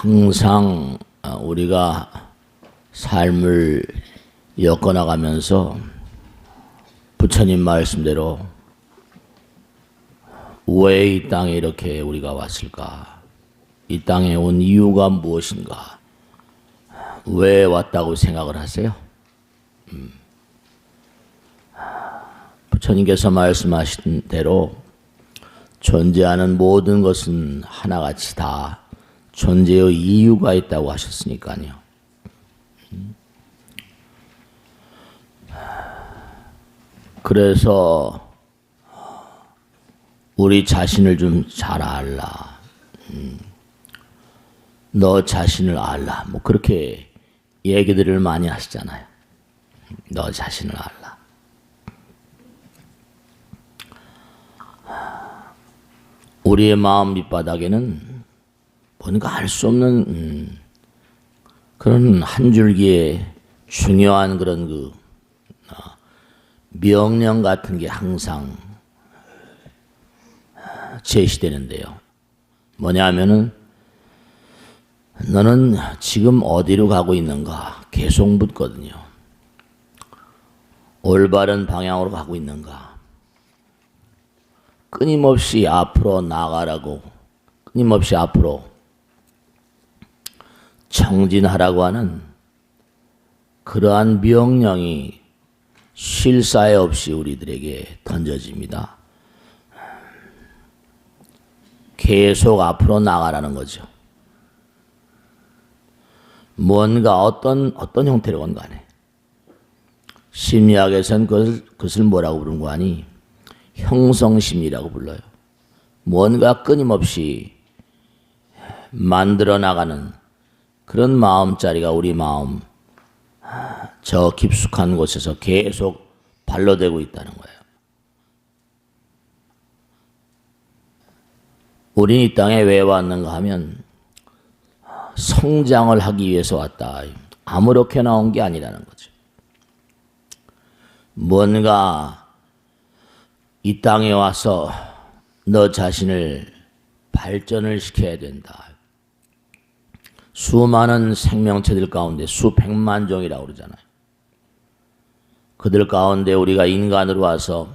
항상 우리가 삶을 엮어나가면서 부처님 말씀대로 왜 이 땅에 이렇게 우리가 왔을까? 이 땅에 온 이유가 무엇인가? 왜 왔다고 생각을 하세요? 부처님께서 말씀하신 대로 존재하는 모든 것은 하나같이 다 존재의 이유가 있다고 하셨으니까요. 그래서 우리 자신을 좀 잘 알라. 너 자신을 알라. 뭐 그렇게 얘기들을 많이 하시잖아요. 너 자신을 알라. 우리의 마음 밑바닥에는 뭔가 알 수 없는 그런 한 줄기의 중요한 그런 명령 같은 게 항상 제시되는데요. 뭐냐 하면은 너는 지금 어디로 가고 있는가 계속 묻거든요. 올바른 방향으로 가고 있는가, 끊임없이 앞으로 나가라고, 끊임없이 앞으로 정진하라고 하는 그러한 명령이 쉴 사이 없이 우리들에게 던져집니다. 계속 앞으로 나가라는 거죠. 뭔가 어떤 형태로건 간에. 심리학에서는 그것을 뭐라고 부르는 거 아니? 형성심리라고 불러요. 뭔가 끊임없이 만들어 나가는 그런 마음자리가 우리 마음 저 깊숙한 곳에서 계속 발로되고 있다는 거예요. 우린 이 땅에 왜 왔는가 하면 성장을 하기 위해서 왔다. 아무렇게 나온 게 아니라는 거죠. 뭔가 이 땅에 와서 너 자신을 발전을 시켜야 된다. 수많은 생명체들 가운데 수백만 종이라고 그러잖아요. 그들 가운데 우리가 인간으로 와서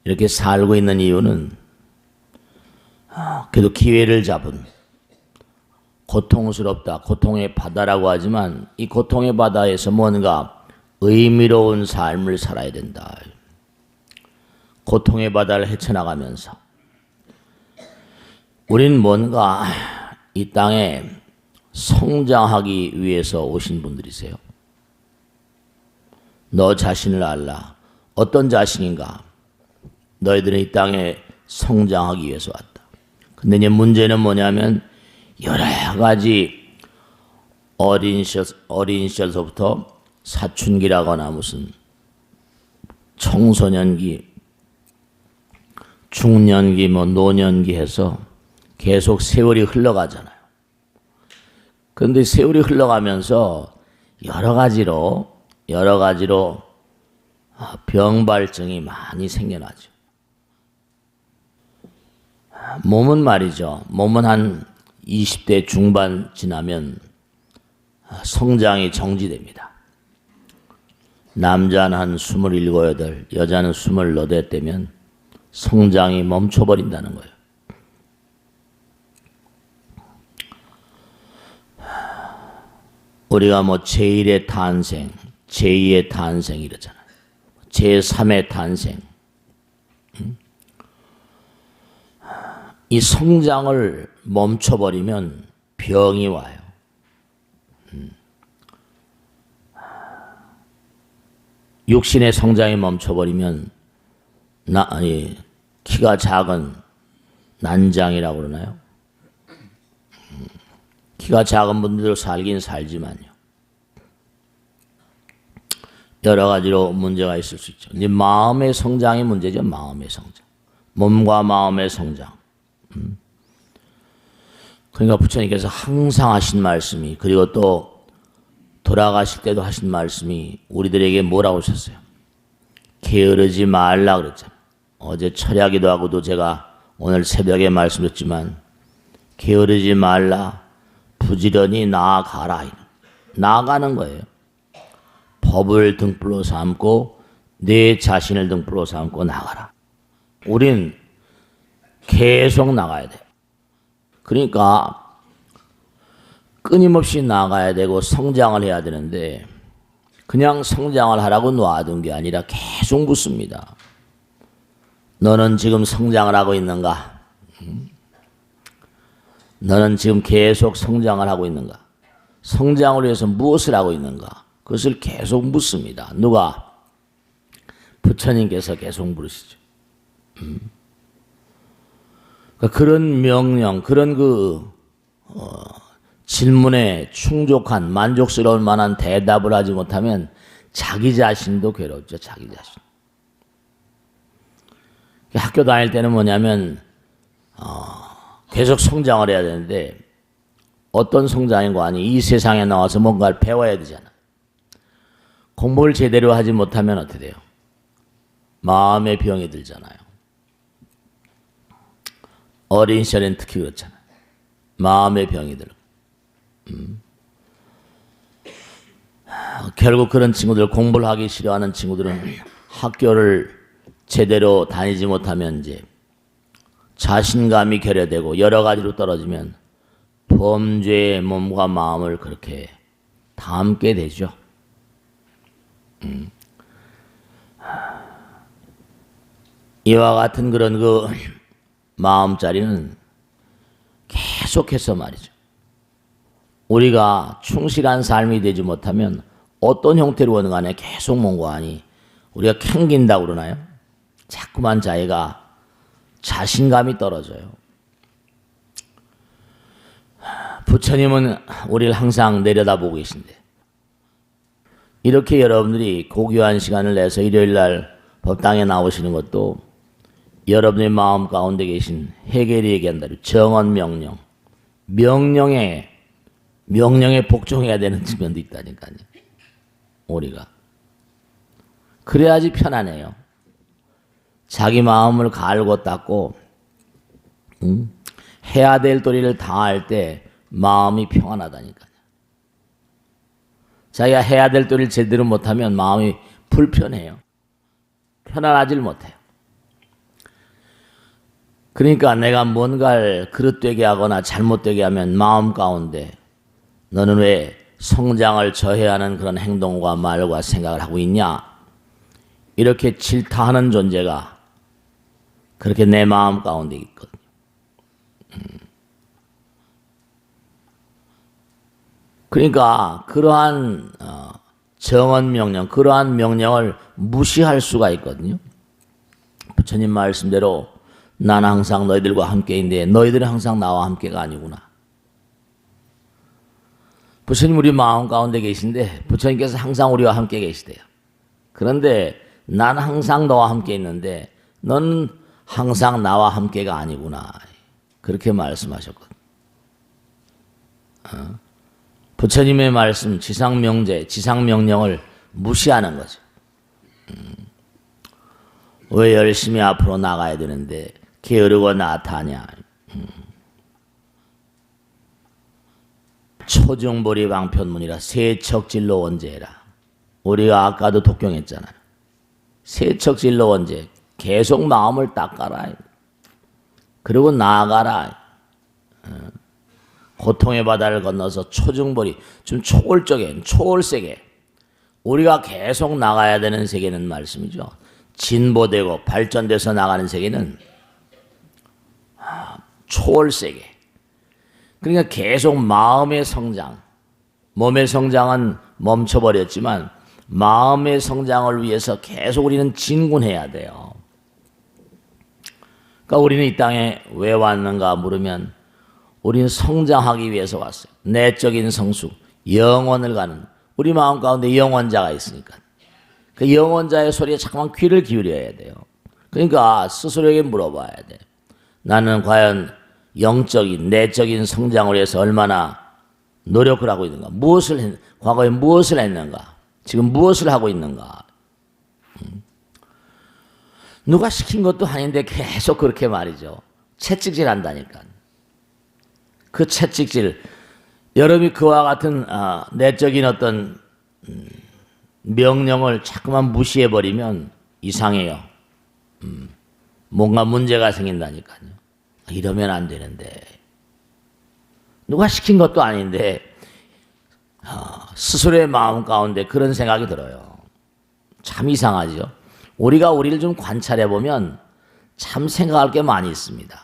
이렇게 살고 있는 이유는 그래도 기회를 잡은, 고통스럽다, 고통의 바다라고 하지만 이 고통의 바다에서 뭔가 의미로운 삶을 살아야 된다. 고통의 바다를 헤쳐나가면서 우린 뭔가 이 땅에 성장하기 위해서 오신 분들이세요. 너 자신을 알라. 어떤 자신인가? 너희들은 이 땅에 성장하기 위해서 왔다. 근데 이제 문제는 뭐냐면 여러 가지 어린 시절서부터 사춘기라거나 무슨 청소년기, 중년기, 노년기 해서 계속 세월이 흘러가잖아요. 그런데 세월이 흘러가면서 여러 가지로 병발증이 많이 생겨나죠. 몸은 말이죠. 몸은 한 20대 중반 지나면 성장이 정지됩니다. 남자는 한 27, 8, 여자는 28 되면 성장이 멈춰버린다는 거예요. 우리가 뭐 제1의 탄생, 제2의 탄생 이러잖아요. 제3의 탄생. 이 성장을 멈춰버리면 병이 와요. 육신의 성장이 멈춰버리면 키가 작은 난장이라고 그러나요? 키가 작은 분들도 살긴 살지만요. 여러 가지로 문제가 있을 수 있죠. 이제 마음의 성장이 문제죠. 마음의 성장. 몸과 마음의 성장. 그러니까 부처님께서 항상 하신 말씀이, 그리고 또 돌아가실 때도 하신 말씀이 우리들에게 뭐라고 하셨어요? 게으르지 말라 그랬잖아요. 어제 철야기도 하고도 제가 오늘 새벽에 말씀드렸지만 게으르지 말라. 부지런히 나아가라. 나아가는 거예요. 법을 등불로 삼고 내 자신을 등불로 삼고 나가라. 우린 계속 나가야 돼. 그러니까 끊임없이 나가야 되고 성장을 해야 되는데 그냥 성장을 하라고 놔둔 게 아니라 계속 묻습니다. 너는 지금 성장을 하고 있는가? 너는 지금 계속 성장을 하고 있는가? 성장을 위해서 무엇을 하고 있는가? 그것을 계속 묻습니다. 누가? 부처님께서 계속 물으시죠. 그러니까 그런 명령, 그런 질문에 충족한 만족스러울 만한 대답을 하지 못하면 자기 자신도 괴롭죠. 자기 자신. 학교 다닐 때는 뭐냐면 계속 성장을 해야 되는데 어떤 성장인고 아니 이 세상에 나와서 뭔가를 배워야 되잖아. 공부를 제대로 하지 못하면 어떻게 돼요? 마음의 병이 들잖아요. 어린 시절엔 특히 그렇잖아요. 마음의 병이 들어. 결국 그런 친구들, 공부를 하기 싫어하는 친구들은 학교를 제대로 다니지 못하면 이제 자신감이 결여되고 여러 가지로 떨어지면 범죄의 몸과 마음을 그렇게 담게 되죠. 이와 같은 그런 마음자리는 계속해서 말이죠. 우리가 충실한 삶이 되지 못하면 어떤 형태로든 간에 계속 뭔가 하니 우리가 캥긴다고 그러나요? 자꾸만 자기가 자신감이 떨어져요. 부처님은 우리를 항상 내려다보고 계신데 이렇게 여러분들이 고귀한 시간을 내서 일요일날 법당에 나오시는 것도 여러분의 마음 가운데 계신 해결이 얘기한 대로 정언 명령, 명령에 복종해야 되는 측면도 있다니까요. 우리가 그래야지 편안해요. 자기 마음을 갈고 닦고 해야 될 도리를 다할 때 마음이 평안하다니까요. 자기가 해야 될 도리를 제대로 못하면 마음이 불편해요. 편안하질 못해요. 그러니까 내가 뭔가를 그릇되게 하거나 잘못되게 하면 마음 가운데 너는 왜 성장을 저해하는 그런 행동과 말과 생각을 하고 있냐? 이렇게 질타하는 존재가 그렇게 내 마음 가운데 있거든요. 그러니까 그러한 정언 명령, 그러한 명령을 무시할 수가 있거든요. 부처님 말씀대로 나는 항상 너희들과 함께인데 너희들은 항상 나와 함께가 아니구나. 부처님 우리 마음 가운데 계신데 부처님께서 항상 우리와 함께 계시대요. 그런데 나는 항상 너와 함께 있는데 넌 항상 나와 함께가 아니구나. 그렇게 말씀하셨거든요. 부처님의 말씀, 지상명제, 지상명령을 무시하는 거죠. 왜 열심히 앞으로 나가야 되는데 게으르고 나타냐. 초정보리 방편문이라 세척질로 원제해라. 우리가 아까도 독경했잖아요. 세척질로 원제. 계속 마음을 닦아라. 그리고 나아가라. 고통의 바다를 건너서 초정보리, 좀 초월적인, 초월세계. 우리가 계속 나가야 되는 세계는 말씀이죠. 진보되고 발전돼서 나가는 세계는 초월세계. 그러니까 계속 마음의 성장, 몸의 성장은 멈춰버렸지만 마음의 성장을 위해서 계속 우리는 진군해야 돼요. 그러니까 우리는 이 땅에 왜 왔는가 물으면 우리는 성장하기 위해서 왔어요. 내적인 성숙, 영원을 가는 우리 마음 가운데 영원자가 있으니까 그 영원자의 소리에 자꾸만 귀를 기울여야 돼요. 그러니까 스스로에게 물어봐야 돼. 나는 과연 영적인 내적인 성장을 위해서 얼마나 노력을 하고 있는가? 과거에 무엇을 했는가? 지금 무엇을 하고 있는가? 누가 시킨 것도 아닌데 계속 그렇게 말이죠. 채찍질 한다니까. 그 채찍질 여러분이 그와 같은 내적인 어떤 명령을 자꾸만 무시해버리면 이상해요. 뭔가 문제가 생긴다니까요. 이러면 안 되는데. 누가 시킨 것도 아닌데 스스로의 마음 가운데 그런 생각이 들어요. 참 이상하죠. 우리가 우리를 좀 관찰해 보면 참 생각할 게 많이 있습니다.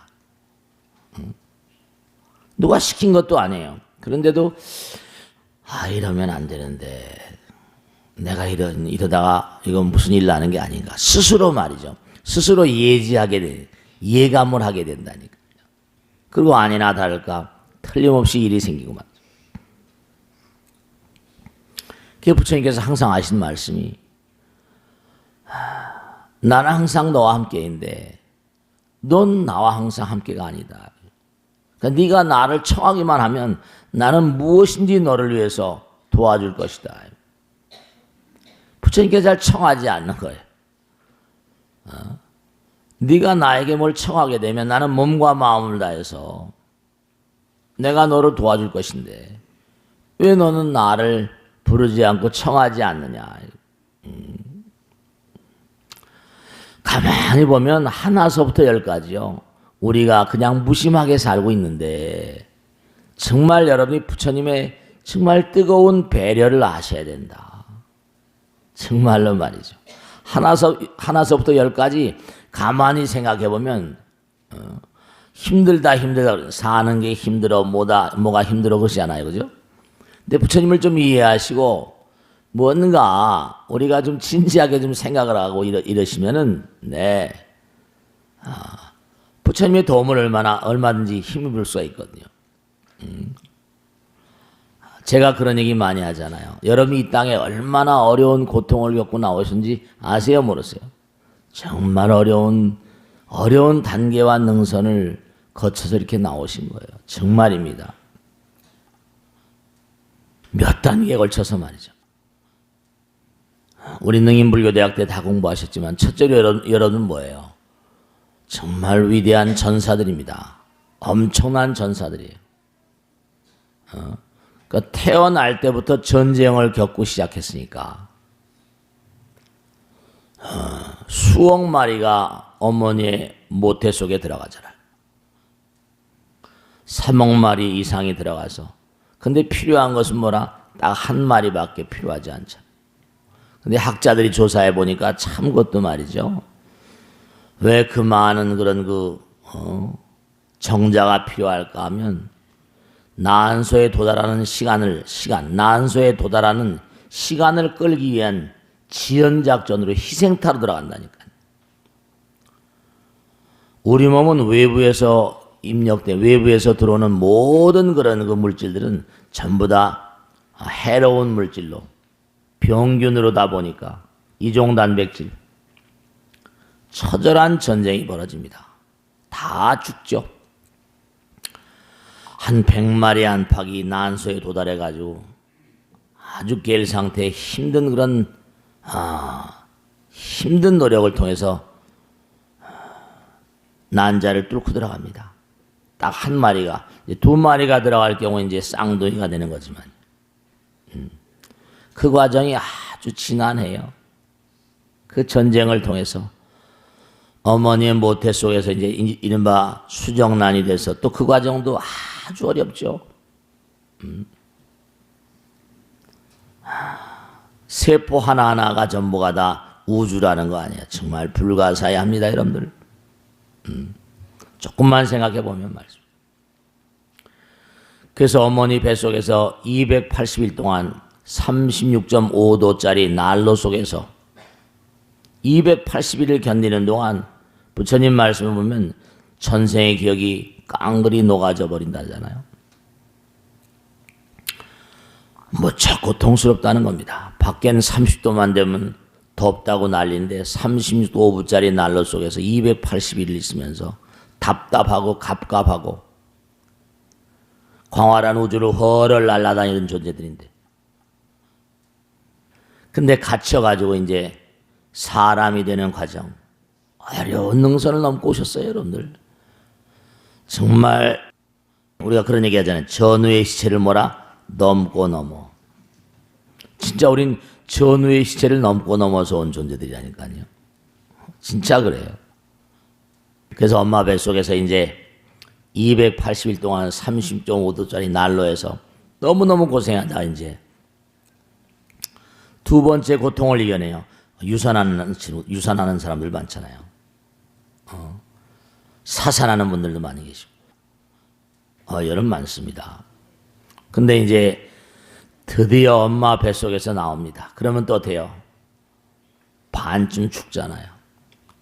누가 시킨 것도 아니에요. 그런데도 이러면 안 되는데 내가 이러다가 이건 무슨 일 나는 게 아닌가. 스스로 말이죠. 스스로 예감을 하게 된다니까요. 그리고 아니나 다를까 틀림없이 일이 생기고 말이죠. 그 부처님께서 항상 하신 말씀이 나는 항상 너와 함께인데 넌 나와 항상 함께가 아니다. 그러니까 네가 나를 청하기만 하면 나는 무엇인지 너를 위해서 도와줄 것이다. 부처님께서 잘 청하지 않는 거예요. 네가 나에게 뭘 청하게 되면 나는 몸과 마음을 다해서 내가 너를 도와줄 것인데 왜 너는 나를 부르지 않고 청하지 않느냐. 가만히 보면 하나서부터 열까지요. 우리가 그냥 무심하게 살고 있는데 정말 여러분이 부처님의 정말 뜨거운 배려를 아셔야 된다. 정말로 말이죠. 하나서부터 열까지 가만히 생각해 보면 힘들다 사는 게 힘들어 뭐가 힘들어 그러시잖아요. 그죠? 근데 부처님을 좀 이해하시고 뭔가 우리가 좀 진지하게 좀 생각을 하고 이러시면은 부처님의 도움을 얼마든지 힘입을 수가 있거든요. 제가 그런 얘기 많이 하잖아요. 여러분이 이 땅에 얼마나 어려운 고통을 겪고 나오신지 아세요, 모르세요? 정말 어려운 단계와 능선을 거쳐서 이렇게 나오신 거예요. 정말입니다. 몇 단계에 걸쳐서 말이죠. 우리 능인불교대학 때 다 공부하셨지만 첫째로 여러분 뭐예요? 정말 위대한 전사들입니다. 엄청난 전사들이에요. 그러니까 태어날 때부터 전쟁을 겪고 시작했으니까 수억 마리가 어머니의 모태 속에 들어가잖아요. 3억 마리 이상이 들어가서 근데 필요한 것은 뭐라? 딱 한 마리밖에 필요하지 않죠. 근데 학자들이 조사해 보니까 참 그것도 말이죠. 왜 그 많은 그런 정자가 필요할까 하면 난소에 도달하는 난소에 도달하는 시간을 끌기 위한 지연작전으로 희생타로 들어간다니까요. 우리 몸은 외부에서 들어오는 모든 그런 물질들은 전부 다 해로운 물질로 병균으로다 보니까 이종단백질 처절한 전쟁이 벌어집니다. 다 죽죠. 한 100마리 안팎이 난소에 도달해가지고 아주 깰 상태의 힘든 그런 힘든 노력을 통해서 난자를 뚫고 들어갑니다. 딱 한 마리가, 이제 2마리가 들어갈 경우 이제 쌍둥이가 되는 거지만, 그 과정이 아주 지난해요. 그 전쟁을 통해서 어머니의 모태 속에서 이제 이른바 수정란이 돼서 또 그 과정도 아주 어렵죠. 세포 하나하나가 전부가 다 우주라는 거 아니에요. 정말 불가사의합니다, 여러분들. 조금만 생각해 보면 말이죠. 그래서 어머니 뱃속에서 280일 동안 36.5도짜리 난로 속에서 280일을 견디는 동안 부처님 말씀을 보면 전생의 기억이 깡그리 녹아져 버린다잖아요. 무척 고통스럽다는 겁니다. 밖에는 30도만 되면 덥다고 난리인데 36도짜리 난로 속에서 280일을 있으면서 답답하고 갑갑하고 광활한 우주를 허를 날아다니는 존재들인데, 근데 갇혀가지고 이제 사람이 되는 과정, 어려운 능선을 넘고 오셨어요, 여러분들. 정말 우리가 그런 얘기 하잖아요. 전우의 시체를 뭐라? 넘고 넘어. 진짜 우린 전우의 시체를 넘고 넘어서 온 존재들이라니까요. 진짜 그래요. 그래서 엄마 뱃속에서 이제 280일 동안 30.5도짜리 난로에서 너무너무 고생하다 이제 두 번째 고통을 이겨내요. 유산하는 사람들 많잖아요. 사산하는 분들도 많이 계시고. 여름 많습니다. 근데 이제 드디어 엄마 뱃속에서 나옵니다. 그러면 또 어때요? 반쯤 죽잖아요.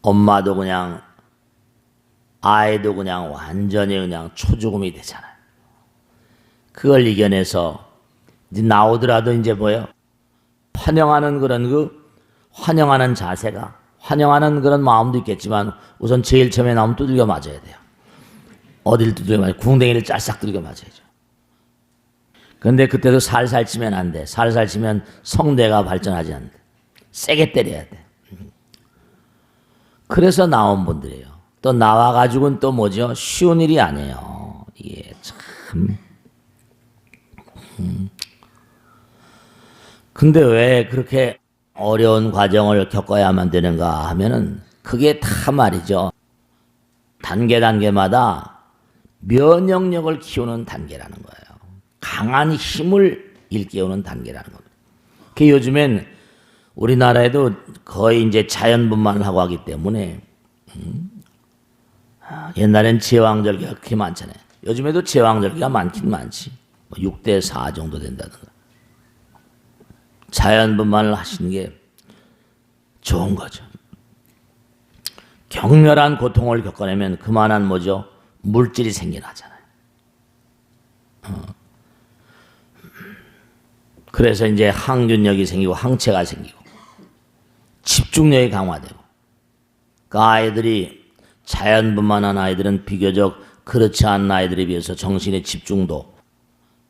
엄마도 그냥 아이도 그냥 완전히 그냥 초죽음이 되잖아요. 그걸 이겨내서 이제 나오더라도 이제 뭐예요? 환영하는 그런 환영하는 자세가, 환영하는 그런 마음도 있겠지만 우선 제일 처음에 나오면 두들겨 맞아야 돼요. 어딜 두들겨 맞아요? 궁뎅이를 짤싹 두들겨 맞아야죠. 근데 그때도 살살 치면 안 돼. 살살 치면 성대가 발전하지 않는다. 세게 때려야 돼. 그래서 나온 분들이에요. 또 나와가지고는 또 뭐죠? 쉬운 일이 아니에요. 이게 참. 근데 왜 그렇게 어려운 과정을 겪어야만 되는가 하면은 그게 다 말이죠. 단계마다 면역력을 키우는 단계라는 거예요. 강한 힘을 일깨우는 단계라는 겁니다. 그 요즘엔 우리나라에도 거의 이제 자연분만을 하고 하기 때문에 옛날엔 제왕절개가 그렇게 많잖아요. 요즘에도 제왕절개가 많긴 많지. 6대 4 정도 된다든가. 자연분만을 하시는 게 좋은 거죠. 격렬한 고통을 겪어내면 그만한 뭐죠? 물질이 생겨나잖아요. 그래서 이제 항균력이 생기고 항체가 생기고 집중력이 강화되고 그 아이들이 자연분만한 아이들은 비교적 그렇지 않은 아이들에 비해서 정신의 집중도,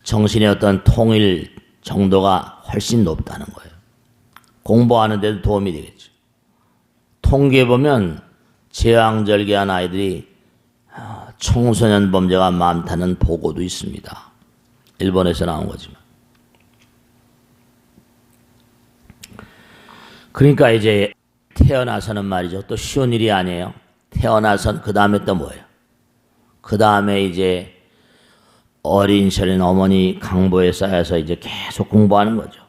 정신의 어떤 통일 정도가 훨씬 높다는 거예요. 공부하는 데도 도움이 되겠죠. 통계에 보면 제왕절개한 아이들이 청소년 범죄가 많다는 보고도 있습니다. 일본에서 나온 거지만. 그러니까 이제 태어나서는 말이죠. 또 쉬운 일이 아니에요. 태어나선 그 다음에 또 뭐예요? 그 다음에 이제 어린 시절인 어머니 강보에 쌓여서 이제 계속 공부하는 거죠.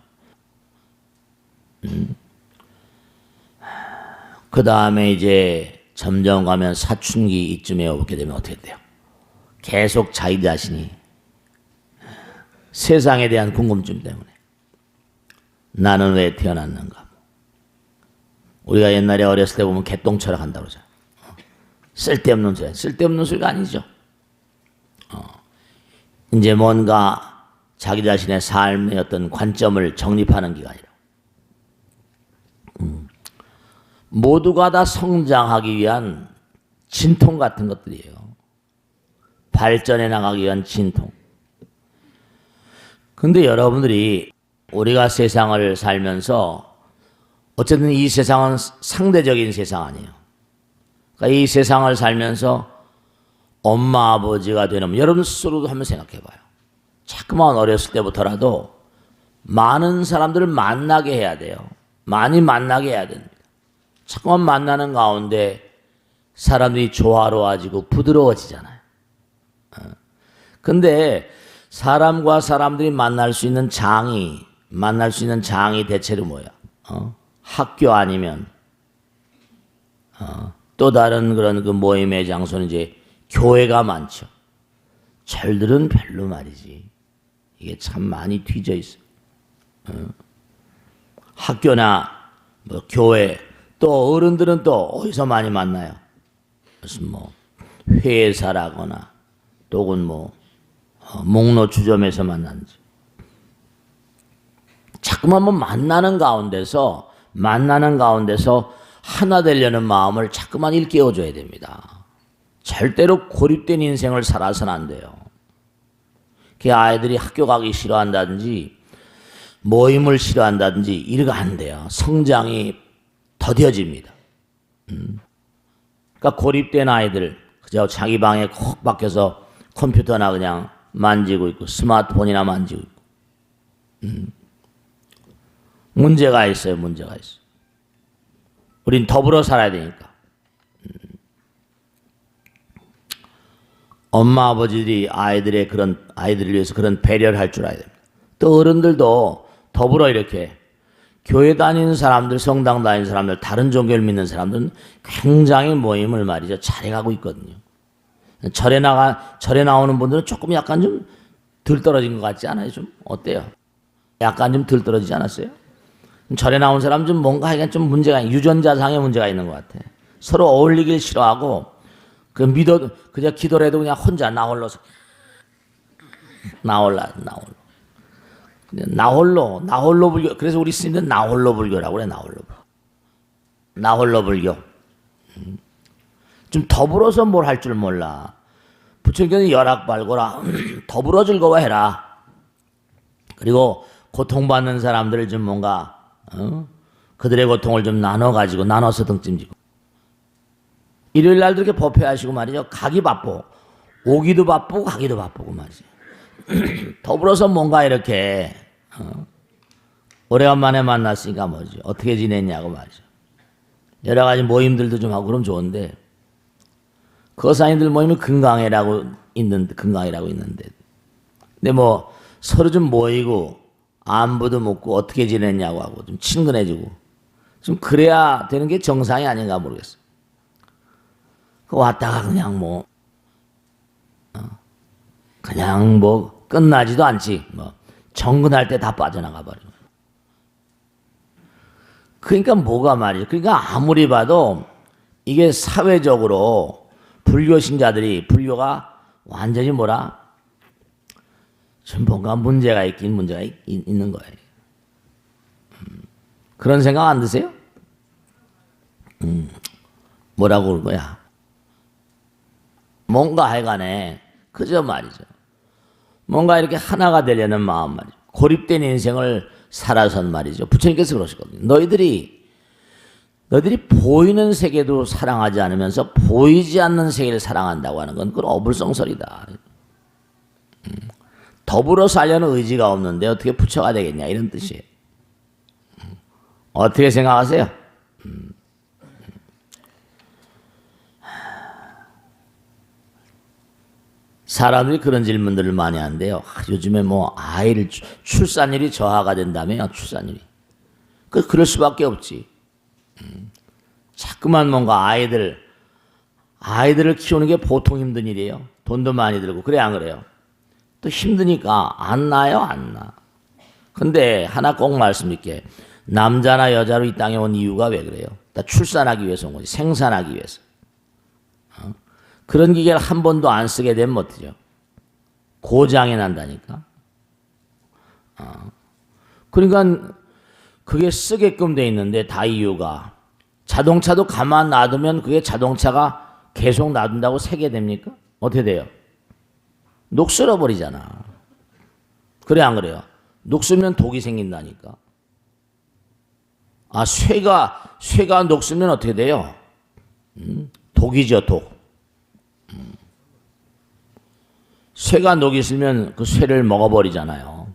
그 다음에 이제 점점 가면 사춘기 이쯤에 오게 되면 어떻게 돼요? 계속 자기 자신이 세상에 대한 궁금증 때문에 나는 왜 태어났는가? 우리가 옛날에 어렸을 때 보면 개똥철학 한다고 그러잖아요. 쓸데없는 소리, 쓸데없는 소리가 아니죠. 이제 뭔가 자기 자신의 삶의 어떤 관점을 정립하는 기간이라고. 모두가 다 성장하기 위한 진통 같은 것들이에요. 발전해 나가기 위한 진통. 근데 여러분들이 우리가 세상을 살면서 어쨌든 이 세상은 상대적인 세상 아니에요. 그러니까 이 세상을 살면서 엄마 아버지가 되는 여러분 스스로도 한번 생각해 봐요. 자꾸만 어렸을 때부터라도 많은 사람들을 만나게 해야 돼요. 많이 만나게 해야 됩니다. 자꾸만 만나는 가운데 사람들이 조화로워지고 부드러워지잖아요. 근데 사람과 사람들이 만날 수 있는 장이 대체로 뭐야? 학교 아니면 또 다른 그런 그 모임의 장소는 이제 교회가 많죠. 절들은 별로 말이지. 이게 참 많이 뒤져 있어. 학교나 뭐 교회 또 어른들은 또 어디서 많이 만나요? 무슨 뭐 회사라거나 또는 뭐 목로 주점에서 만나는지. 자꾸만 뭐 만나는 가운데서 하나 되려는 마음을 자꾸만 일깨워줘야 됩니다. 절대로 고립된 인생을 살아서는 안 돼요. 그 아이들이 학교 가기 싫어한다든지 모임을 싫어한다든지 이러면 안 돼요. 성장이 더뎌집니다. 그러니까 고립된 아이들 그저 자기 방에 콕 박혀서 컴퓨터나 그냥 만지고 있고 스마트폰이나 만지고 있고 문제가 있어요. 문제가 있어요. 우린 더불어 살아야 되니까. 엄마 아버지들이 아이들을 위해서 그런 배려를 할 줄 알아야 됩니다. 또 어른들도 더불어 이렇게 교회 다니는 사람들, 성당 다니는 사람들, 다른 종교를 믿는 사람들은 굉장히 모임을 말이죠 잘해가고 있거든요. 절에 나오는 분들은 조금 약간 좀 덜 떨어진 것 같지 않아요? 좀 어때요? 약간 좀 덜 떨어지지 않았어요? 절에 나온 사람 좀 뭔가 하여간 좀 문제가 유전자상의 문제가 있는 것 같아. 서로 어울리길 싫어하고 그냥 기도를 해도 그냥 혼자 나홀로 불교. 그래서 우리 스님들은 나홀로 불교라고 그래. 나홀로 불교. 좀 더불어서 뭘 할 줄 몰라. 부처님께서 열악 발고라. 더불어 즐거워해라. 그리고 고통받는 사람들을 좀 뭔가 그들의 고통을 좀 나눠서 등짐지고. 일요일 날도 이렇게 법회하시고 말이죠. 가기 바쁘고 오기도 바쁘고 가기도 바쁘고 말이죠. 더불어서 뭔가 이렇게 오래간만에 만났으니까 뭐지 어떻게 지냈냐고 말이죠. 여러 가지 모임들도 좀 하고 그럼 좋은데 거사님들 모임은 금강회라고 있는데 근데 뭐 서로 좀 모이고 안부도 묻고 어떻게 지냈냐고 하고 좀 친근해지고 좀 그래야 되는 게 정상이 아닌가 모르겠어요. 왔다가 그냥 끝나지도 않지. 정근할 때 다 빠져나가 버리고. 그러니까 뭐가 말이죠. 그러니까 아무리 봐도 이게 사회적으로 불교가 완전히 좀 뭔가 문제가 있는 거예요. 그런 생각 안 드세요? 뭐라고 그럴 거야? 뭔가 하여간에 그저 말이죠. 뭔가 이렇게 하나가 되려는 마음 말이죠. 고립된 인생을 살아선 말이죠. 부처님께서 그러시거든요. 너희들이 보이는 세계도 사랑하지 않으면서 보이지 않는 세계를 사랑한다고 하는 건 그건 어불성설이다. 더불어 살려는 의지가 없는데 어떻게 부처가 되겠냐 이런 뜻이에요. 어떻게 생각하세요? 사람들이 그런 질문들을 많이 하는데요. 요즘에 아이를 출산율이 저하가 된다며요. 출산율이. 그럴 수밖에 없지. 자꾸만 뭔가 아이들을 키우는 게 보통 힘든 일이에요. 돈도 많이 들고. 그래 안 그래요? 또 힘드니까 안 나요. 안 나. 근데 하나 꼭 말씀드릴게. 남자나 여자로 이 땅에 온 이유가 왜 그래요? 다 출산하기 위해서 온 거지. 생산하기 위해서. 그런 기계를 한 번도 안 쓰게 되면 어떡해요? 고장이 난다니까. 그러니까 그게 쓰게끔 돼 있는데 다 이유가 자동차도 가만 놔두면 그게 자동차가 계속 놔둔다고 새게 됩니까? 어떻게 돼요? 녹슬어 버리잖아. 그래 안 그래요? 녹슬면 독이 생긴다니까. 쇠가 녹슬면 어떻게 돼요? 독이죠, 독. 쇠가 녹이 있으면 그 쇠를 먹어버리잖아요.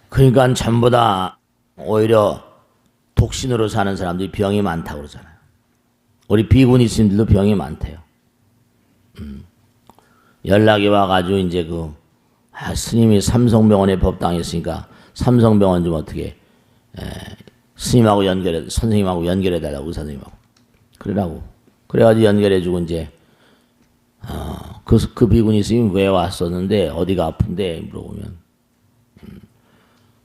그러니까 전부 다 오히려 독신으로 사는 사람들이 병이 많다고 그러잖아요. 우리 비구니 스님들도 병이 많대요. 연락이 와가지고 이제 스님이 삼성병원에 법당했으니까 삼성병원 좀 어떻게 선생님하고 연결해달라고 의사선생님하고 그래가지고 연결해주고 이제 그 비구니 스님이 왜 왔었는데 어디가 아픈데 물어보면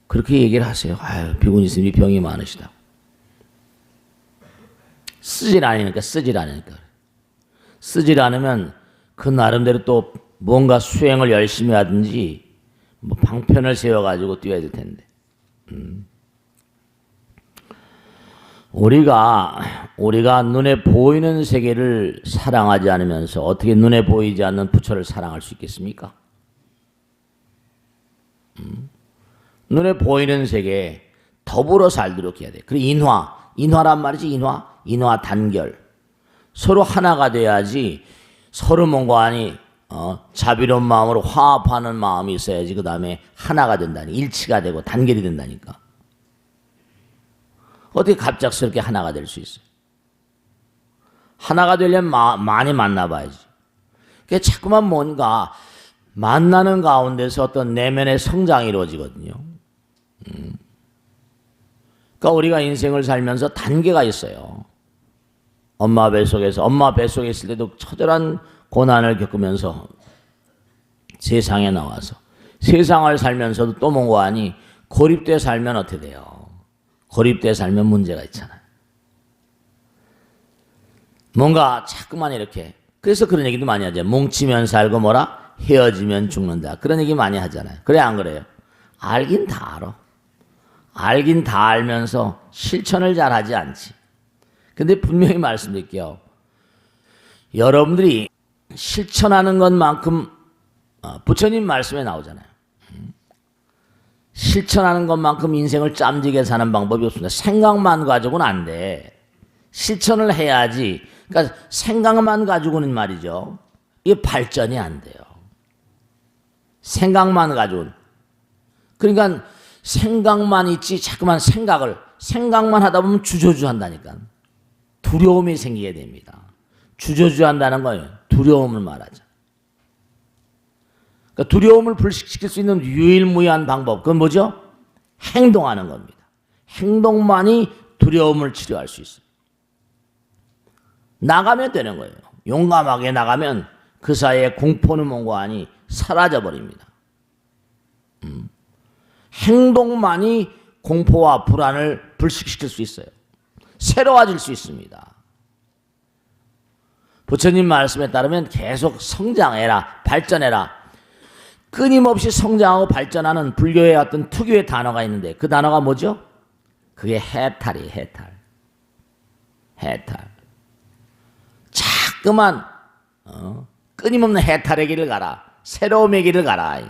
그렇게 얘기를 하세요. 비구니 스님이 병이 많으시다. 쓰질 않으니까. 쓰질 않으면 그 나름대로 또 뭔가 수행을 열심히 하든지 방편을 세워가지고 뛰어야 될 텐데. 우리가 눈에 보이는 세계를 사랑하지 않으면서 어떻게 눈에 보이지 않는 부처를 사랑할 수 있겠습니까? 눈에 보이는 세계 더불어 살도록 해야 돼. 그리고 인화란 말이지. 인화 단결. 서로 하나가 돼야지 서로 뭔가 하니 자비로운 마음으로 화합하는 마음이 있어야지 그 다음에 하나가 된다니, 일치가 되고 단결이 된다니까. 어떻게 갑작스럽게 하나가 될 수 있어요? 하나가 되려면 많이 만나봐야지. 그게 자꾸만 뭔가 만나는 가운데서 어떤 내면의 성장이 이루어지거든요. 그러니까 우리가 인생을 살면서 단계가 있어요. 엄마 뱃속에 있을 때도 처절한 고난을 겪으면서 세상에 나와서 세상을 살면서도 또 뭔가 하니 고립돼 살면 어떻게 돼요? 고립돼 살면 문제가 있잖아요. 뭔가 자꾸만 이렇게, 그래서 그런 얘기도 많이 하죠. 뭉치면 살고 뭐라? 헤어지면 죽는다. 그런 얘기 많이 하잖아요. 그래 안 그래요? 알긴 다 알아. 알긴 다 알면서 실천을 잘 하지 않지. 근데 분명히 말씀드릴게요. 여러분들이 실천하는 것만큼 부처님 말씀에 나오잖아요. 실천하는 것만큼 인생을 짬지게 사는 방법이 없습니다. 생각만 가지고는 안 돼. 실천을 해야지. 그러니까 생각만 가지고는 말이죠. 이게 발전이 안 돼요. 생각만 가지고는. 그러니까 생각만 있지 자꾸만 생각만 하다 보면 주저주 한다니까. 두려움이 생기게 됩니다. 주저주 한다는 거예요. 두려움을 말하죠. 그러니까 두려움을 불식시킬 수 있는 유일무이한 방법, 그건 뭐죠? 행동하는 겁니다. 행동만이 두려움을 치료할 수 있어요. 나가면 되는 거예요. 용감하게 나가면 그 사이에 공포는 뭔가 아니 사라져버립니다. 행동만이 공포와 불안을 불식시킬 수 있어요. 새로워질 수 있습니다. 부처님 말씀에 따르면 계속 성장해라, 발전해라. 끊임없이 성장하고 발전하는 불교의 어떤 특유의 단어가 있는데 그 단어가 뭐죠? 그게 해탈이에요. 해탈. 자꾸만 끊임없는 해탈의 길을 가라. 새로움의 길을 가라.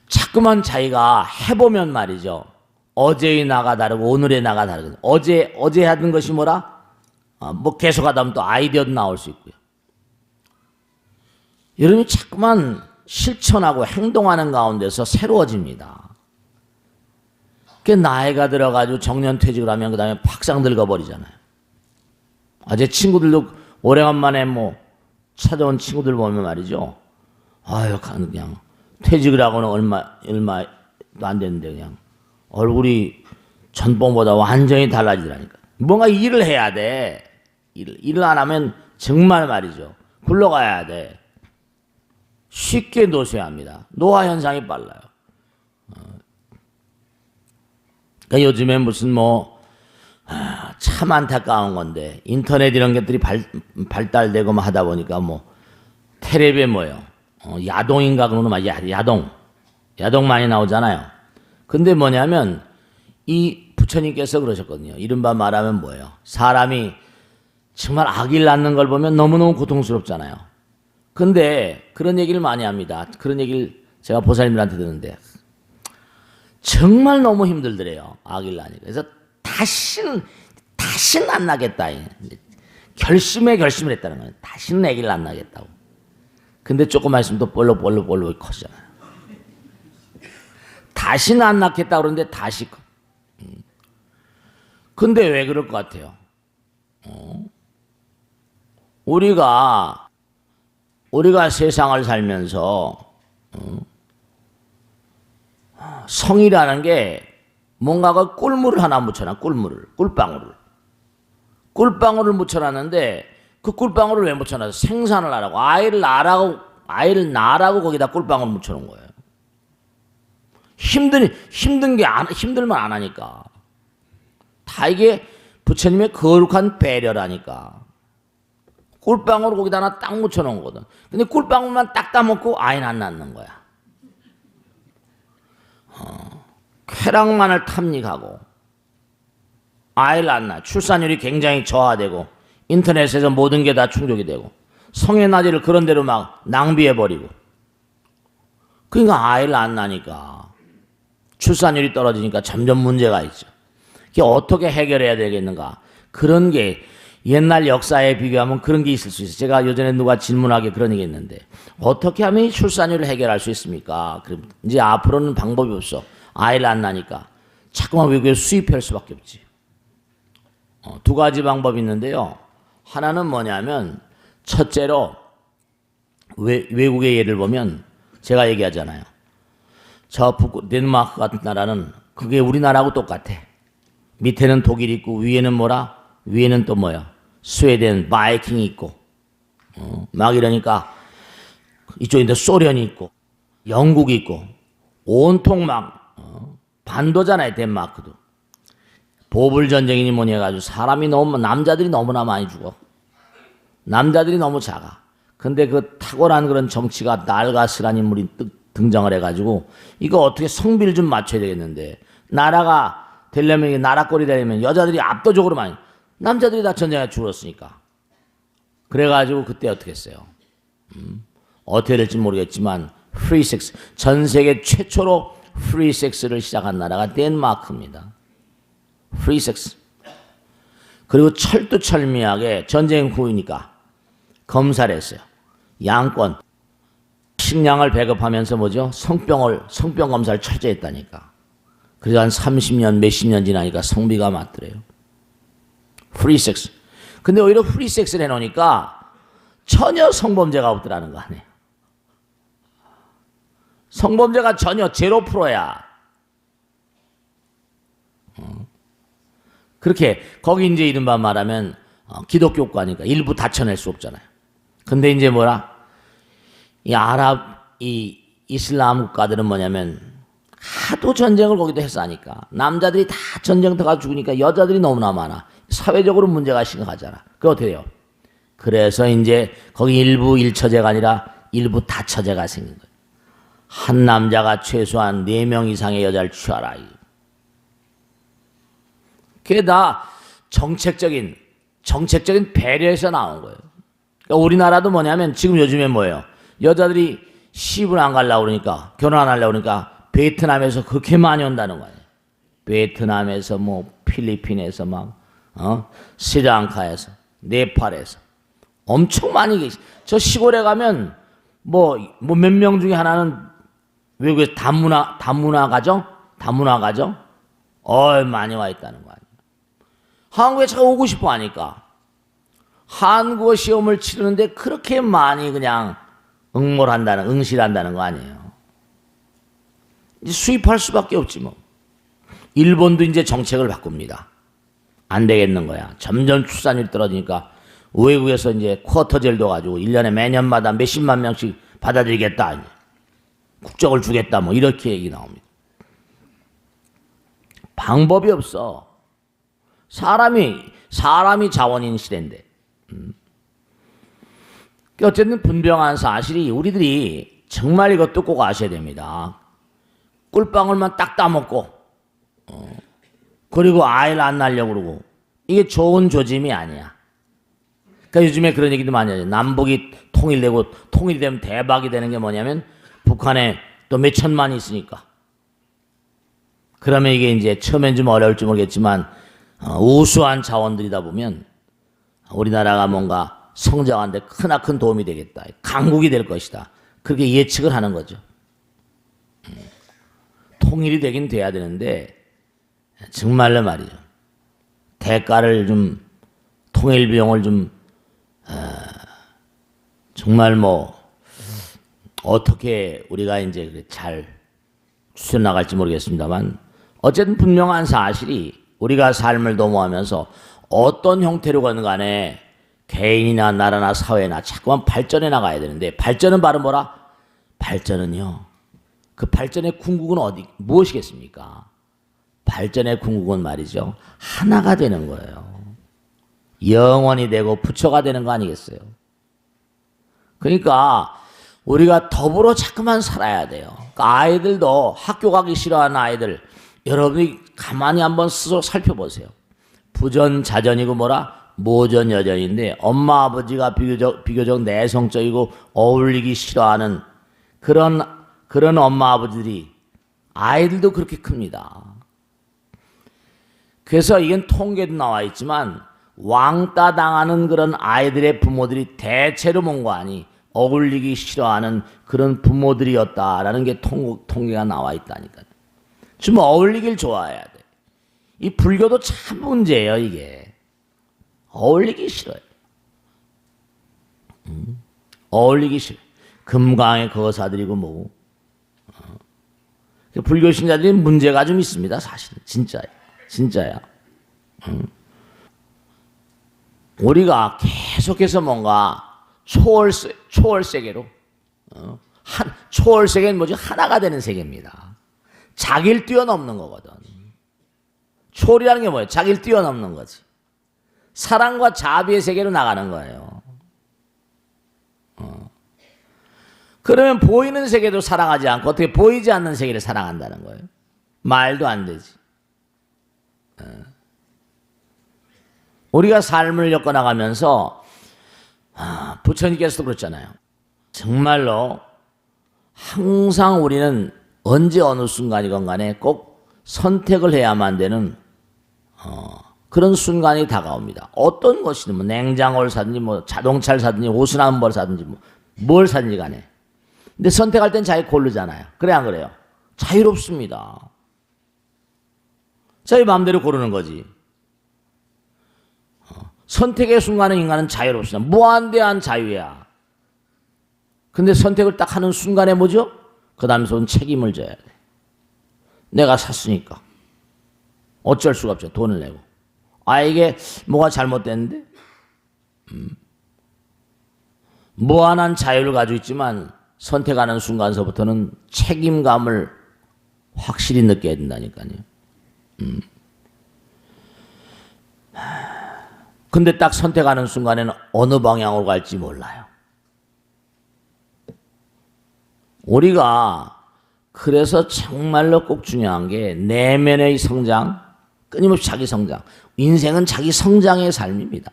자꾸만 자기가 해보면 말이죠. 어제의 나가 다르고 오늘의 나가 다르거든요. 어제 하던 것이 뭐라? 뭐 계속 하다 보면 또 아이디어도 나올 수 있고요. 여러분이 자꾸만 실천하고 행동하는 가운데서 새로워집니다. 그 나이가 들어가지고 정년퇴직을 하면 그 다음에 팍상 늙어버리잖아요. 제 친구들도 오래간만에 뭐 찾아온 친구들 보면 말이죠. 아유, 그냥 퇴직을 하고는 얼마도 안 됐는데 그냥 얼굴이 전번보다 완전히 달라지더라니까. 뭔가 일을 해야 돼. 일을 안 하면 정말 말이죠. 굴러가야 돼. 쉽게 노쇠 합니다. 노화 현상이 빨라요. 그러니까 요즘에 무슨 참 안타까운 건데 인터넷 이런 것들이 발달되고 하다 보니까 텔레비에 야동인가 그러는 말 야동 많이 나오잖아요. 근데 뭐냐면 이 부처님께서 그러셨거든요. 이른바 말하면 뭐예요? 사람이 정말 아기를 낳는 걸 보면 너무너무 고통스럽잖아요. 근데 그런 얘기를 많이 합니다. 그런 얘기를 제가 보살님들한테 듣는데 정말 너무 힘들더래요. 아기를 낳으니까. 그래서 다시는 안 나겠다. 결심을 했다는 거예요. 다시는 아기를 안 낳겠다고. 근데 조금만 있으면 또 볼록 커지잖아요. 다시는 안 낳겠다 그러는데 다시 커. 근데 왜 그럴 것 같아요? 우리가 세상을 살면서 성이라는 게 뭔가가 꿀물을 하나 묻혀놔. 꿀방울을 묻혀놨는데 그 꿀방울을 왜 묻혀놨어? 생산을 하라고. 아이를 낳으라고 거기다 꿀방울을 묻혀놓은 거예요. 힘들만 안 하니까. 다 이게 부처님의 거룩한 배려라니까. 꿀방울을 거기다 하나 딱 묻혀놓은 거거든. 근데 꿀방울만 딱 따먹고 아이는 안 낳는 거야. 쾌락만을 탐닉하고 아이를 안 낳아. 출산율이 굉장히 저하되고 인터넷에서 모든 게 다 충족이 되고 성의 나이를 그런 대로 막 낭비해버리고 그러니까 아이를 안 낳으니까 출산율이 떨어지니까 점점 문제가 있죠. 이게 어떻게 해결해야 되겠는가? 그런 게 옛날 역사에 비교하면 그런 게 있을 수 있어요. 제가 예전에 누가 질문하게 그런 얘기 했는데 어떻게 하면 이 출산율을 해결할 수 있습니까? 그럼 이제 앞으로는 방법이 없어. 아이를 안 낳으니까 자꾸만 외국에 수입할 수밖에 없지. 두 가지 방법이 있는데요. 하나는 뭐냐면 첫째로 외국의 예를 보면 제가 얘기하잖아요. 저 덴마크 같은 나라는 그게 우리나라하고 똑같아. 밑에는 독일 있고 위에는 뭐라? 위에는 또 뭐야? 스웨덴, 바이킹이 있고 막 이러니까 이쪽인데 소련이 있고 영국이 있고 온통 막 반도잖아요. 덴마크도. 보불 전쟁이니 뭐니 해가지고 사람이 너무 남자들이 너무나 많이 죽어. 남자들이 너무 작아. 근데 그 탁월한 그런 정치가 날가스란 인물이 등장을 해가지고 이거 어떻게 성비를 좀 맞춰야 되겠는데 나라가 되려면 나라꼴이 되려면 여자들이 압도적으로 많이 남자들이 다 전쟁에 죽었으니까. 그래가지고 그때 어떻게 했어요? 어떻게 될지 모르겠지만 프리섹스 전 세계 최초로 프리섹스를 시작한 나라가 덴마크입니다. 프리섹스. 그리고 철두철미하게 전쟁 후이니까 검사를 했어요. 양권 식량을 배급하면서 뭐죠? 성병 검사를 철저히 했다니까. 그래서 한 30년 몇십 년 지나니까 성비가 맞더래요. 프리섹스. 근데 오히려 프리섹스를 해놓으니까 전혀 성범죄가 없더라는 거 아니에요. 성범죄가 전혀 0%야. 그렇게 거기 이제 이른바 말하면 기독교 국가니까 일부 다쳐낼 수 없잖아요. 근데 이제 뭐라 이 이슬람 국가들은 뭐냐면 하도 전쟁을 거기도 해서 하니까 남자들이 다 전쟁터가 죽으니까 여자들이 너무나 많아. 사회적으로 문제가 심각하잖아. 그게 어떻게 돼요? 그래서 이제 거기 일부 일처제가 아니라 일부 다처제가 생긴 거예요. 한 남자가 최소한 4명 이상의 여자를 취하라. 그게 다 정책적인 배려에서 나온 거예요. 그러니까 우리나라도 뭐냐면 지금 요즘에 뭐예요? 여자들이 시집을 안 가려고 그러니까 결혼 안 하려고 그러니까 베트남에서 그렇게 많이 온다는 거예요. 베트남에서 뭐 필리핀에서 막 스리랑카에서 네팔에서 엄청 많이 계시. 저 시골에 가면 뭐 몇 명 중에 하나는 외국에서 다문화 가정 많이 와 있다는 거 아니에요. 한국에 자꾸 오고 싶어 하니까 한국어 시험을 치르는데 그렇게 많이 그냥 응실한다는 거 아니에요. 이제 수입할 수밖에 없지 뭐. 일본도 이제 정책을 바꿉니다. 안 되겠는 거야. 점점 출산율이 떨어지니까 외국에서 이제 쿼터제를 가지고 1년에 매년마다 몇십만 명씩 받아들이겠다. 국적을 주겠다. 뭐 이렇게 얘기 나옵니다. 방법이 없어. 사람이 자원인 시대인데. 어쨌든 분명한 사실이 우리들이 정말 이것도 꼭 아셔야 됩니다. 꿀방울만 딱 따먹고 그리고 아이를 안 낳으려고 그러고 이게 좋은 조짐이 아니야. 그러니까 요즘에 그런 얘기도 많이 하죠. 남북이 통일되고 통일이 되면 대박이 되는 게 뭐냐면 북한에 또 몇 천만이 있으니까. 그러면 이게 이제 처음엔 좀 어려울지 모르겠지만 우수한 자원들이다 보면 우리나라가 뭔가 성장하는데 크나큰 도움이 되겠다. 강국이 될 것이다. 그렇게 예측을 하는 거죠. 통일이 되긴 돼야 되는데 정말로 말이죠. 대가를 좀 통일 비용을 좀 정말 뭐 어떻게 우리가 이제 잘 추천 나갈지 모르겠습니다만 어쨌든 분명한 사실이 우리가 삶을 도모하면서 어떤 형태로건 간에 개인이나 나라나 사회나 자꾸만 발전해 나가야 되는데 발전은 바로 뭐라? 발전은요. 그 발전의 궁극은 무엇이겠습니까? 발전의 궁극은 말이죠. 하나가 되는 거예요. 영원히 되고 부처가 되는 거 아니겠어요? 그러니까 우리가 더불어 자꾸만 살아야 돼요. 그러니까 아이들도 학교 가기 싫어하는 아이들 여러분이 가만히 한번 스스로 살펴보세요. 부전자전이고 뭐라? 모전여전인데 엄마 아버지가 비교적 내성적이고 어울리기 싫어하는 그런 엄마 아버지들이 아이들도 그렇게 큽니다. 그래서 이건 통계도 나와 있지만 왕따 당하는 그런 아이들의 부모들이 대체로 뭔가 아니 어울리기 싫어하는 그런 부모들이었다라는 게 통계가 나와 있다니까요. 좀 어울리길 좋아해야 돼. 이 불교도 참 문제예요, 이게. 어울리기 싫어요. 어울리기 싫어. 금강의 거사들이고 뭐고. 불교 신자들이 문제가 좀 있습니다, 사실은. 진짜야. 진짜야. 우리가 계속해서 뭔가 초월 세계로, 초월 세계는 뭐지? 하나가 되는 세계입니다. 자기를 뛰어넘는 거거든. 초월이라는 게 뭐예요? 자기를 뛰어넘는 거지. 사랑과 자비의 세계로 나가는 거예요. 그러면 보이는 세계도 사랑하지 않고 어떻게 보이지 않는 세계를 사랑한다는 거예요? 말도 안 되지. 우리가 삶을 엮어나가면서 부처님께서도 그렇잖아요. 정말로 항상 우리는 언제 어느 순간이건 간에 꼭 선택을 해야만 되는 그런 순간이 다가옵니다. 어떤 것이든 뭐 냉장고를 사든지 뭐 자동차를 사든지 옷을 한 벌 사든지 뭐 뭘 사든지 간에. 근데 선택할 땐 자기 고르잖아요. 그래 안 그래요? 자유롭습니다. 자기 마음대로 고르는 거지. 선택의 순간에 인간은 자유롭습니다. 무한대한 자유야. 근데 선택을 딱 하는 순간에 뭐죠? 그 다음에서는 책임을 져야 돼. 내가 샀으니까. 어쩔 수가 없죠. 돈을 내고. 이게 뭐가 잘못됐는데? 무한한 자유를 가지고 있지만 선택하는 순간서부터는 책임감을 확실히 느껴야 된다니까요. 근데 딱 선택하는 순간에는 어느 방향으로 갈지 몰라요. 우리가 그래서 정말로 꼭 중요한 게 내면의 성장, 끊임없이 자기 성장. 인생은 자기 성장의 삶입니다.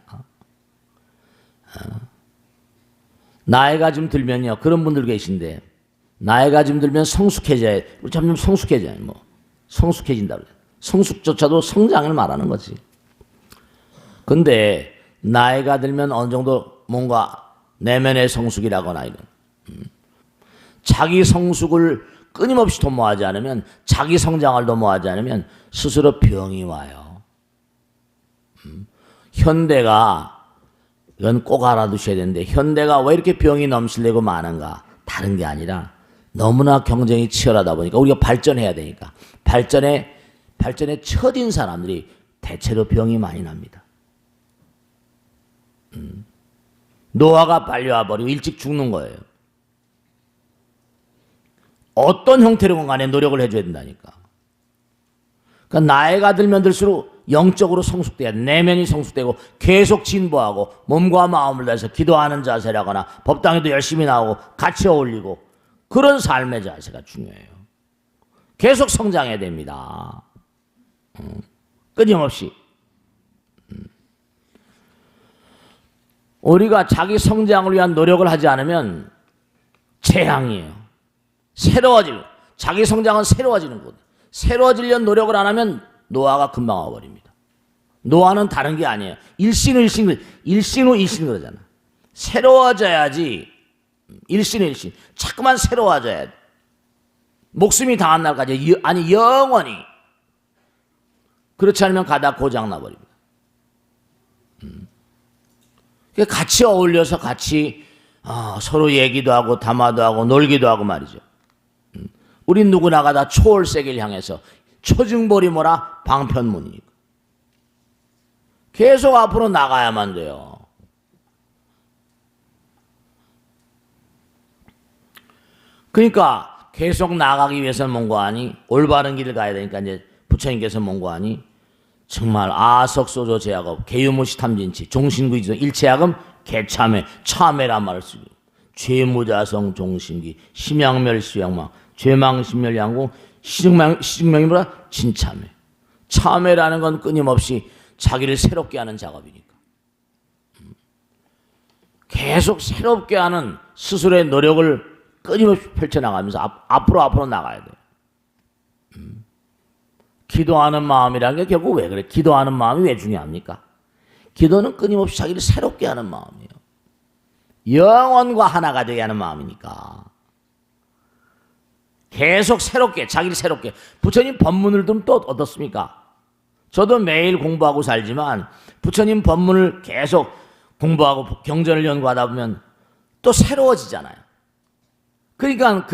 나이가 좀 들면요. 그런 분들 계신데 나이가 좀 들면 성숙해져야 우리 점점 성숙해져요. 뭐 성숙해진다 그래요. 성숙조차도 성장을 말하는 거지. 근데 나이가 들면 어느 정도 뭔가 내면의 성숙이라거나 이런 자기 성숙을 끊임없이 도모하지 않으면 자기 성장을 도모하지 않으면 스스로 병이 와요. 현대가 이건 꼭 알아두셔야 되는데 현대가 왜 이렇게 병이 넘실내고 많은가? 다른 게 아니라 너무나 경쟁이 치열하다 보니까 우리가 발전해야 되니까 발전에 처진 사람들이 대체로 병이 많이 납니다. 노화가 빨리 와버리고 일찍 죽는 거예요. 어떤 형태로건 간에 노력을 해줘야 된다니까. 그러니까 나이가 들면 들수록 영적으로 성숙돼야 돼. 내면이 성숙되고 계속 진보하고 몸과 마음을 다해서 기도하는 자세라거나 법당에도 열심히 나오고 같이 어울리고 그런 삶의 자세가 중요해요. 계속 성장해야 됩니다. 끊임없이. 우리가 자기 성장을 위한 노력을 하지 않으면 재앙이에요. 자기 성장은 새로워지는 거거든요. 새로워지려는 노력을 안 하면 노화가 금방 와버립니다. 노화는 다른 게 아니에요. 일신 후 일신 그러잖아. 새로워져야지. 일신 후 일신. 자꾸만 새로워져야 돼. 목숨이 당한 날까지 아니 영원히. 그렇지 않으면 가다 고장 나버립니다. 같이 어울려서 같이 서로 얘기도 하고 담화도 하고 놀기도 하고 말이죠. 우린 누구나가 다 초월 세계를 향해서 초증벌이 뭐라? 방편문이니까. 계속 앞으로 나가야만 돼요. 그러니까 계속 나가기 위해서는 뭔가 하니 올바른 길을 가야 되니까 이제 부처님께서 뭔가 하니 정말 아석소조 제약업 개유무시 탐진치 종신구이지도 일체약음 개참회 참회란 말을 쓰고 죄무자성 종신기 심양멸시양망 죄망신멸양공 시증명이 뭐라? 진참회. 참회라는 건 끊임없이 자기를 새롭게 하는 작업이니까. 계속 새롭게 하는 스스로의 노력을 끊임없이 펼쳐나가면서 앞으로 나가야 돼요. 기도하는 마음이라는 게 결국 왜 그래? 기도하는 마음이 왜 중요합니까? 기도는 끊임없이 자기를 새롭게 하는 마음이에요. 영혼과 하나가 되게 하는 마음이니까. 계속 새롭게, 자기를 새롭게. 부처님 법문을 들으면 또 어떻습니까? 저도 매일 공부하고 살지만 부처님 법문을 계속 공부하고 경전을 연구하다 보면 또 새로워지잖아요. 그러니까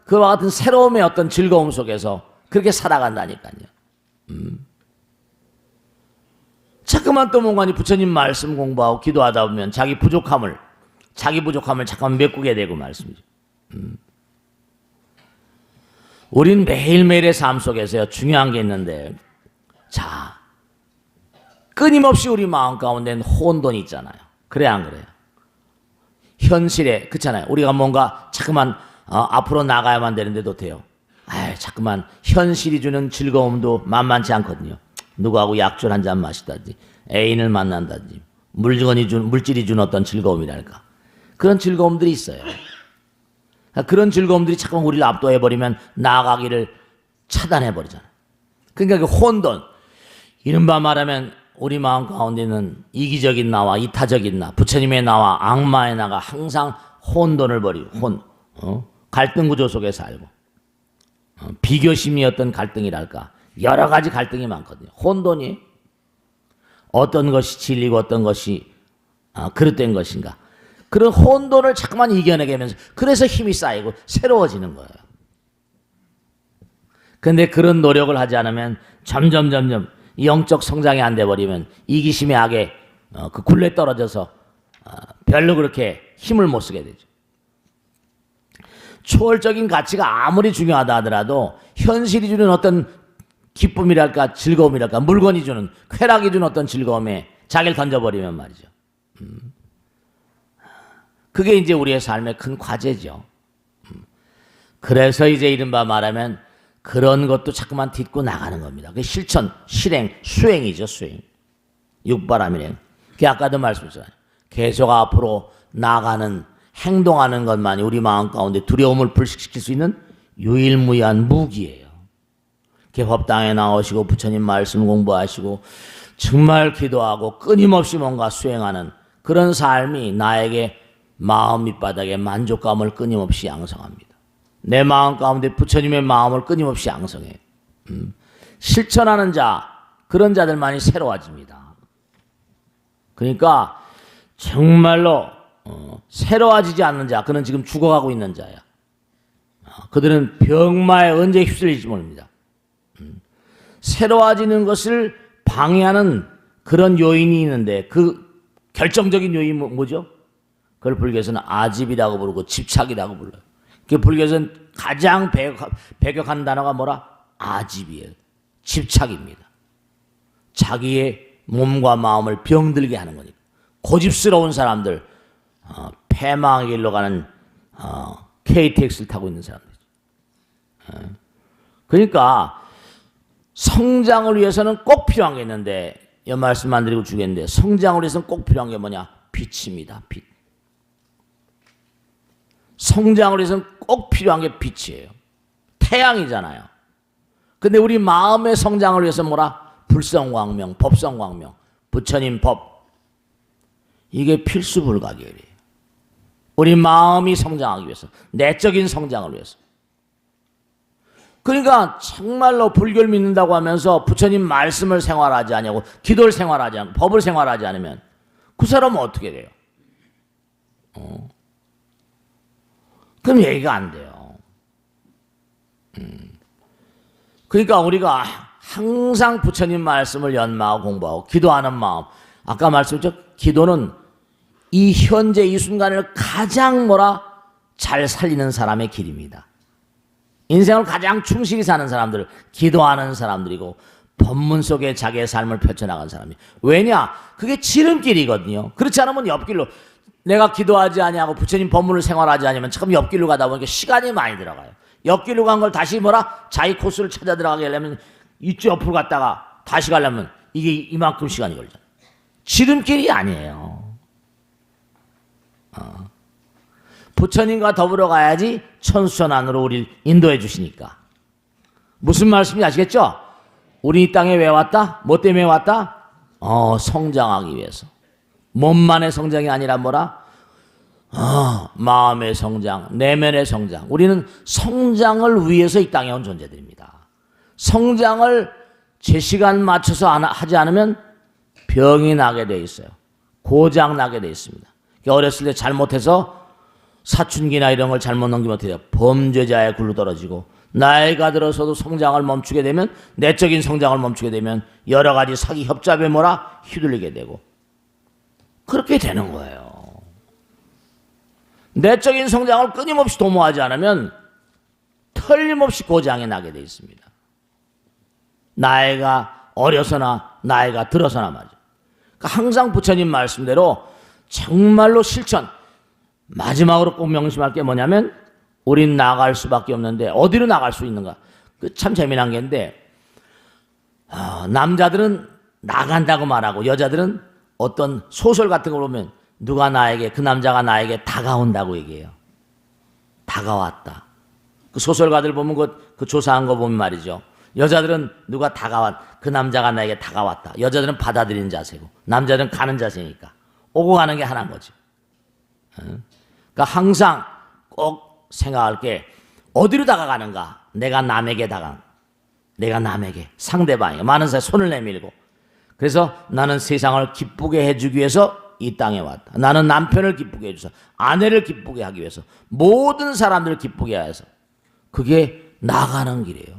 그와 같은 새로움의 어떤 즐거움 속에서 그렇게 살아간다니까요. 자꾸만 또 뭔가 부처님 말씀 공부하고 기도하다 보면 자기 부족함을 잠깐 메꾸게 되고 말씀이죠. 우린 매일매일의 삶 속에서요, 중요한 게 있는데, 자, 끊임없이 우리 마음 가운데는 혼돈이 있잖아요. 그래, 안 그래요? 현실에, 그렇잖아요. 우리가 뭔가 자꾸만 앞으로 나가야만 되는데도 돼요. 자꾸만 현실이 주는 즐거움도 만만치 않거든요. 누구하고 약주 한 잔 마시다든지, 애인을 만난다든지, 물질이 준 어떤 즐거움이랄까. 그런 즐거움들이 있어요. 그런 즐거움들이 자꾸 우리를 압도해버리면 나아가기를 차단해버리잖아요. 그러니까 그 혼돈, 이른바 말하면 우리 마음 가운데는 이기적인 나와 이타적인 나, 부처님의 나와 악마의 나가 항상 혼돈을 벌이고 갈등 구조 속에 살고 비교심이 어떤 갈등이랄까, 여러 가지 갈등이 많거든요. 혼돈이 어떤 것이 진리고 어떤 것이 그릇된 것인가, 그런 혼돈을 자꾸만 이겨내게 하면서 그래서 힘이 쌓이고 새로워지는 거예요. 그런데 그런 노력을 하지 않으면 점점 영적 성장이 안 돼버리면 이기심의 악에 그 굴레 떨어져서 별로 그렇게 힘을 못 쓰게 되죠. 초월적인 가치가 아무리 중요하다 하더라도 현실이 주는 어떤 기쁨이랄까 즐거움이랄까, 물건이 주는, 쾌락이 주는 어떤 즐거움에 자기를 던져버리면 말이죠. 그게 이제 우리의 삶의 큰 과제죠. 그래서 이제 이른바 말하면 그런 것도 자꾸만 딛고 나가는 겁니다. 그 실천, 실행, 수행이죠, 수행. 육바람일행. 그 아까도 말씀드렸잖아요. 계속 앞으로 나가는, 행동하는 것만이 우리 마음 가운데 두려움을 불식시킬 수 있는 유일무이한 무기예요. 법당에 나오시고 부처님 말씀 공부하시고 정말 기도하고 끊임없이 뭔가 수행하는 그런 삶이 나에게 마음 밑바닥에 만족감을 끊임없이 양성합니다. 내 마음 가운데 부처님의 마음을 끊임없이 양성해요. 실천하는 자, 그런 자들만이 새로워집니다. 그러니까 정말로 새로워지지 않는 자, 그는 지금 죽어가고 있는 자야. 그들은 병마에 언제 휩쓸릴지 모릅니다. 새로워지는 것을 방해하는 그런 요인이 있는데 그 결정적인 요인이 뭐죠? 그걸 불교에서는 아집이라고 부르고 집착이라고 불러요. 그 불교에서는 가장 배격한 단어가 뭐라? 아집이에요. 집착입니다. 자기의 몸과 마음을 병들게 하는 거니까. 고집스러운 사람들, 패망의 길로 가는 KTX를 타고 있는 사람들이죠. 그러니까 성장을 위해서는 꼭 필요한 게 있는데, 이 말씀만 드리고 주겠는데, 성장을 위해서는 꼭 필요한 게 뭐냐? 빛입니다. 빛. 성장을 위해서는 꼭 필요한 게 빛이에요. 태양이잖아요. 근데 우리 마음의 성장을 위해서 뭐라? 불성광명, 법성광명, 부처님 법. 이게 필수불가결이에요. 우리 마음이 성장하기 위해서, 내적인 성장을 위해서. 그러니까 정말로 불교를 믿는다고 하면서 부처님 말씀을 생활하지 않냐고, 기도를 생활하지 않고, 법을 생활하지 않으면 그 사람은 어떻게 돼요? 그럼 얘기가 안 돼요. 그러니까 우리가 항상 부처님 말씀을 연마하고 공부하고 기도하는 마음, 아까 말씀드렸죠? 기도는 이 현재 이 순간을 가장 잘 살리는 사람의 길입니다. 인생을 가장 충실히 사는 사람들, 기도하는 사람들이고 법문 속에 자기의 삶을 펼쳐나간 사람이. 왜냐? 그게 지름길이거든요. 그렇지 않으면 옆길로, 내가 기도하지 아니하고 부처님 법문을 생활하지 않으면 참 옆길로 가다 보니까 시간이 많이 들어가요. 옆길로 간 걸 다시 자기 코스를 찾아 들어가게 하려면 이쪽 옆으로 갔다가 다시 가려면 이게 이만큼 시간이 걸리잖아요. 지름길이 아니에요. 부처님과 더불어 가야지 천수천 안으로 우리를 인도해 주시니까. 무슨 말씀인지 아시겠죠? 우리 이 땅에 왜 왔다? 뭐 때문에 왔다? 성장하기 위해서. 몸만의 성장이 아니라 뭐라? 마음의 성장, 내면의 성장. 우리는 성장을 위해서 이 땅에 온 존재들입니다. 성장을 제 시간 맞춰서 하지 않으면 병이 나게 돼 있어요. 고장 나게 돼 있습니다. 어렸을 때 잘못해서 사춘기나 이런 걸 잘못 넘기면 어떻게 돼요? 범죄자의 굴로 떨어지고, 나이가 들어서도 성장을 멈추게 되면, 내적인 성장을 멈추게 되면 여러 가지 사기 협잡에 뭐라? 휘둘리게 되고 그렇게 되는 거예요. 내적인 성장을 끊임없이 도모하지 않으면 틀림없이 고장이 나게 돼 있습니다. 나이가 어려서나 나이가 들어서나 말이죠. 그러니까 항상 부처님 말씀대로 정말로 실천, 마지막으로 꼭 명심할 게 뭐냐면, 우린 나갈 수밖에 없는데 어디로 나갈 수 있는가? 참 재미난 게인데, 남자들은 나간다고 말하고 여자들은 어떤 소설 같은 걸 보면 누가 나에게, 그 남자가 나에게 다가온다고 얘기해요. 다가왔다. 그 소설가들 보면 그 조사한 거 보면 말이죠. 여자들은 누가 그 남자가 나에게 다가왔다. 여자들은 받아들이는 자세고, 남자들은 가는 자세니까 오고 가는 게 하나인 거지. 그러니까 항상 꼭 생각할 게, 어디로 다가가는가? 내가 남에게 상대방에게 많은 사람이 손을 내밀고, 그래서 나는 세상을 기쁘게 해주기 위해서 이 땅에 왔다. 나는 남편을 기쁘게 해줘서, 아내를 기쁘게 하기 위해서, 모든 사람들을 기쁘게 해서, 그게 나가는 길이에요.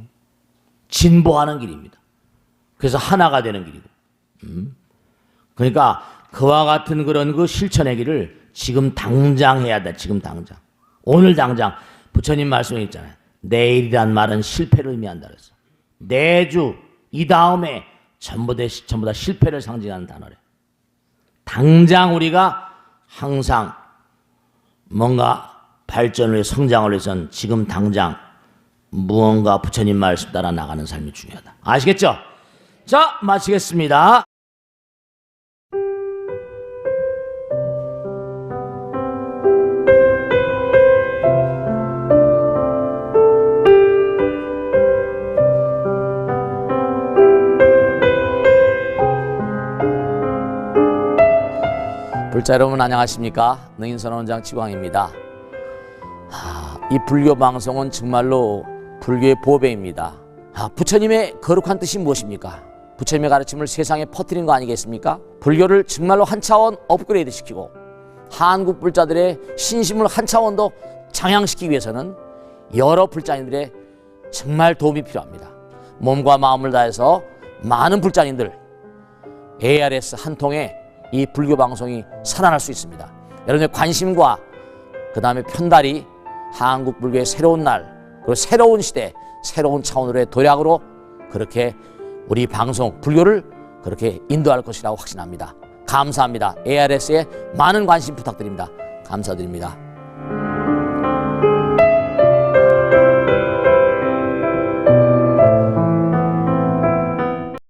진보하는 길입니다. 그래서 하나가 되는 길이고. 그러니까 그와 같은 그런 그 실천의 길을 지금 당장 해야 돼. 지금 당장. 오늘 당장. 부처님 말씀에 있잖아요. 내일이란 말은 실패를 의미한다 그랬어. 내주, 이 다음에 전부 다 실패를 상징하는 단어래. 당장 우리가 항상 뭔가 발전을 위해, 성장을 위해서는 지금 당장 무언가 부처님 말씀 따라 나가는 삶이 중요하다. 아시겠죠? 자, 마치겠습니다. 불자 여러분 안녕하십니까? 능인선원장 지광입니다. 이 불교 방송은 정말로 불교의 보배입니다. 부처님의 거룩한 뜻이 무엇입니까? 부처님의 가르침을 세상에 퍼뜨린 거 아니겠습니까? 불교를 정말로 한 차원 업그레이드 시키고 한국 불자들의 신심을 한 차원 더 장양시키기 위해서는 여러 불자님들의 정말 도움이 필요합니다. 몸과 마음을 다해서 많은 불자님들, ARS 한 통에 이 불교 방송이 살아날 수 있습니다. 여러분의 관심과 그 다음에 편달이 한국 불교의 새로운 날, 그리고 새로운 시대, 새로운 차원으로의 도약으로 그렇게 우리 방송, 불교를 그렇게 인도할 것이라고 확신합니다. 감사합니다. ARS에 많은 관심 부탁드립니다. 감사드립니다.